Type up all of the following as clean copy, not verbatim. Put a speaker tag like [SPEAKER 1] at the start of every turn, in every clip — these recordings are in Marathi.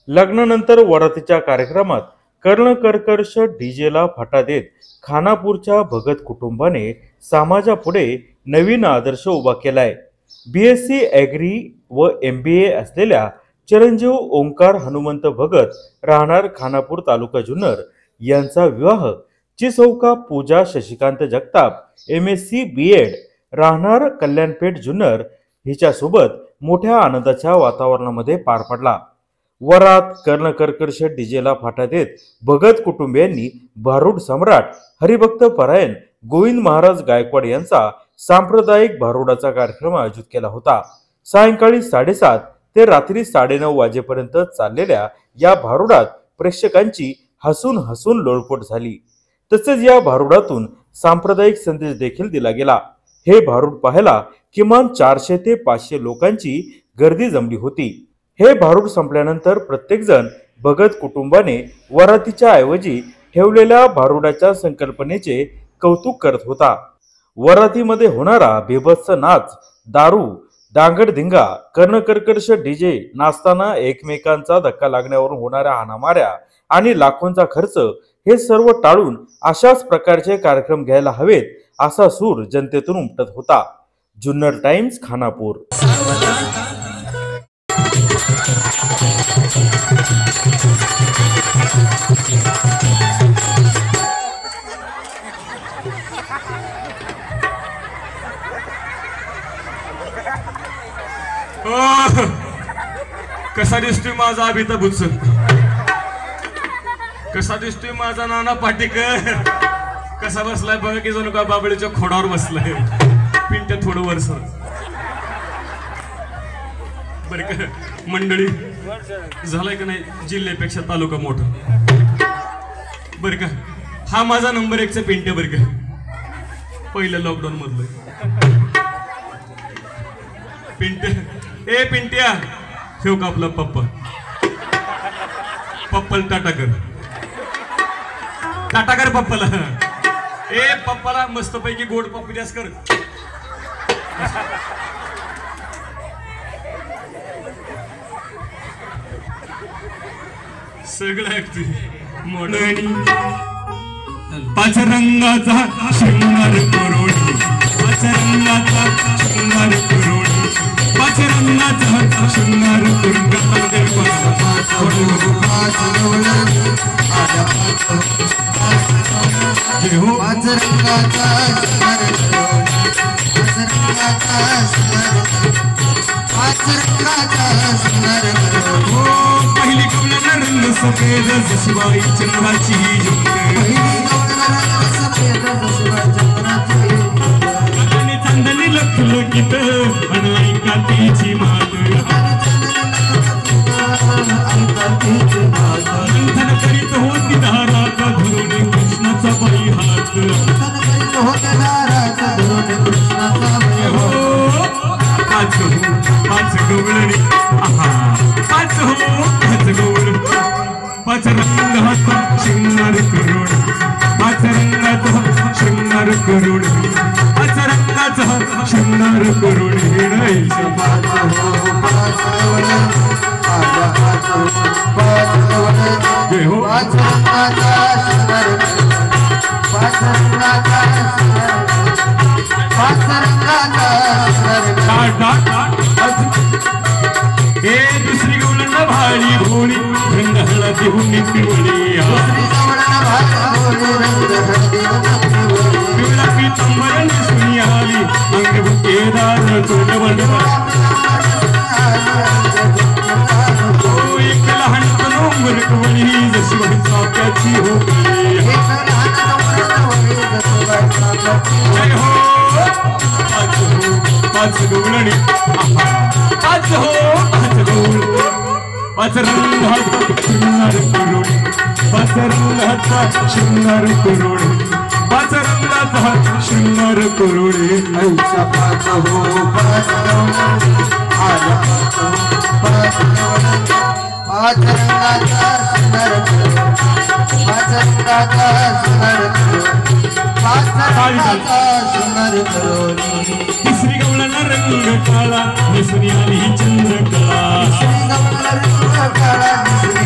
[SPEAKER 1] लग्नानंतर वरातीच्या कार्यक्रमात कर्णकर्कश डीजेला फाटा देत खानापूरच्या भगत कुटुंबाने समाजापुढे नवीन आदर्श उभा केलाय. BSc ॲग्री व MBA असलेल्या चिरंजीव ओंकार हनुमंत भगत राहणार खानापूर तालुका जुन्नर यांचा विवाह चिसौका पूजा शशिकांत जगताप MSc B.Ed राहणार कल्याणपेठ जुन्नर हिच्यासोबत मोठ्या आनंदाच्या वातावरणामध्ये पार पडला. वरात कर्णकर्कश डीजेला फाटा देत भगत कुटुंबियांनी भारूड सम्राट हरिभक्त परायण गोविंद महाराज गायकवाड यांचा सांप्रदायिक भारुडाचा कार्यक्रम आयोजित केला होता. सायंकाळी 7:30 ते रात्री 9:30 वाजेपर्यंत चाललेल्या या भारुडात प्रेक्षकांची हसून हसून लोळपोट झाली. तसेच या भारुडातून सांप्रदायिक संदेश देखील दिला गेला. हे भारूड पाहायला किमान 400 ते 500 लोकांची गर्दी जमली होती. हे भारूड संपल्यानंतर प्रत्येक जण भगत कुटुंबाने वरातीच्या ऐवजी ठेवलेल्या भारुडाच्या संकल्पनेचे कौतुक करत होता. वरातीमध्ये होणारा बेभत्स नाच, दारू, दांगडधिंगा, कर्णकर्कश डीजे, नाचताना एकमेकांचा धक्का लागण्यावरून होणाऱ्या हाणामाऱ्या आणि लाखोंचा खर्च हे सर्व टाळून अशाच प्रकारचे कार्यक्रम घ्यायला हवेत असा सूर जनतेतून उमटत होता. जुन्नर टाइम्स खानापूर.
[SPEAKER 2] कसा दिसतोय माझा अभिता बुच्च, कसा दिसतोय माझा नाना पाटेकर, कसा बसलाय बघा की जणू का बाबळीच्या खोडावर बसलाय. पिंट्या थोडं वर सर बर का मंडळी. झालाय का नाही जिल्ह्यापेक्षा तालुका मोठा बर का. हा माझा नंबर 1चा पिंट्या बर का, पहिल्या लॉकडाऊन मधलं पिंट्या. ए पिंट्या ठेव का आपला पप्पा, पप्पल टाटाकर, टाटाकर पप्पाला. ए पप्पाला मस्त पैकी गोड पप्पी द्यास कर. सगळं ऐकतोय मोडणी. पाच रंगाचा शृंगार करोडी, पाच रंगाचा शृंगार करोडी, पाच रंगाचा शृंगार करून पहिली कमला रंग सफेद जसबाई चंद्राची, चांदणी लखलखित अनैकातीची मात, मंथन करीत होती दारात धरून कृष्णाचा बाई हात. पाच गवळणी, पाच हो पाच गवळ, पाच रंगाचा शृंगार करोड, पाच रंगाचा शृंगार करोड, पाच रंगाचा शृंगार करोड. हे दुसरी गवळण भारी भोळी रंग हळदी हुंडी पिवळी, पिवळा पितांबरण दिसून आली अंग बुकेदार तोंड बंडवा. एक लहान तनोंबर कवळी जशी चाफ्याची होती. जय हो पाच गवळणी, पाच हो पाच गवळ, पाच रंगाचा शृंगार करोड, पाच रंगाचा शृंगार करोड, पाच रंगाचा शृंगार करोड. ऐसा पाच हो पाच आला पाच पाच रंगाचा शृंगार करोड, पाच रंगाचा शृंगार करोड, पाच रंगाचा शृंगार करोड. तिसरी गवळण रंग काळा दिसून आली चंद्रकला, तिसरी गवळण रंग काळा दिसून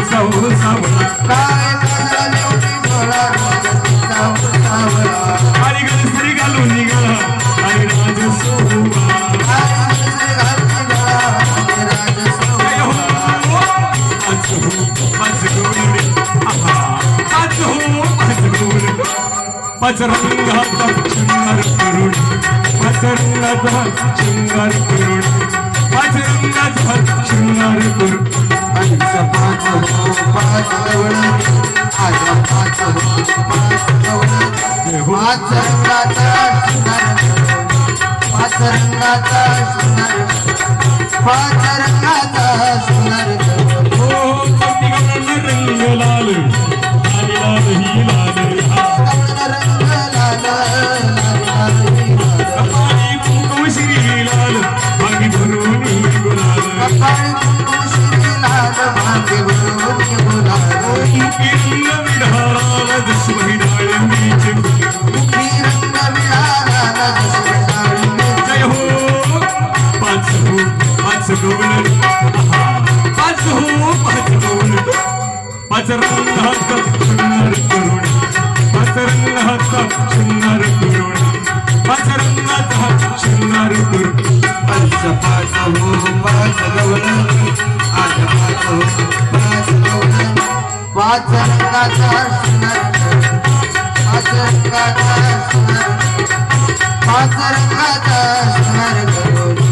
[SPEAKER 2] तिचा हो सावळा
[SPEAKER 3] काळे काजळ लेवटी डोळा राजा तिचा हो सावळा
[SPEAKER 2] आणि गणसरी घालून निघाला आणि राज सोहळा पचरंगाचा शृंगार करून पचरंगाचा शृंगार करून पचरंगाचा शृंगार करून
[SPEAKER 3] पंच पाच हो पाच गवळ आजा पाच हो पाच गवळ पाच रंगाचा शृंगार पाच रंगाचा शृंगार पाच रंगाचा शृंगार
[SPEAKER 2] हो प्रत्येकाला रंग लाल लाल लाल ही लाल
[SPEAKER 3] रंग लाल लाल
[SPEAKER 2] कपाळी कुंकुम श्री लाल भागी भरून गुलाल
[SPEAKER 3] कपाळी कुंकुम श्री लाल भाग्य भरून गुलाल
[SPEAKER 2] मुखी रंग विढाळाला जसं डाळिंबीचे फुल
[SPEAKER 3] मुखी रंग विळाला जसं डाळिंबीचे
[SPEAKER 2] जय हो पाच गवळ पाच हो पाच गवळ पाच रंगाचा शृंगार करून पाच रंगाचा शृंगार करून पाच रंगाचा शृंगार करून
[SPEAKER 3] पंच पाच हो पाच गवळ आठ पाच हो पाच गवळ पाच रंगाचा शृंगार पाच रंगाचा शृंगार पाच रंगाचा शृंगार करून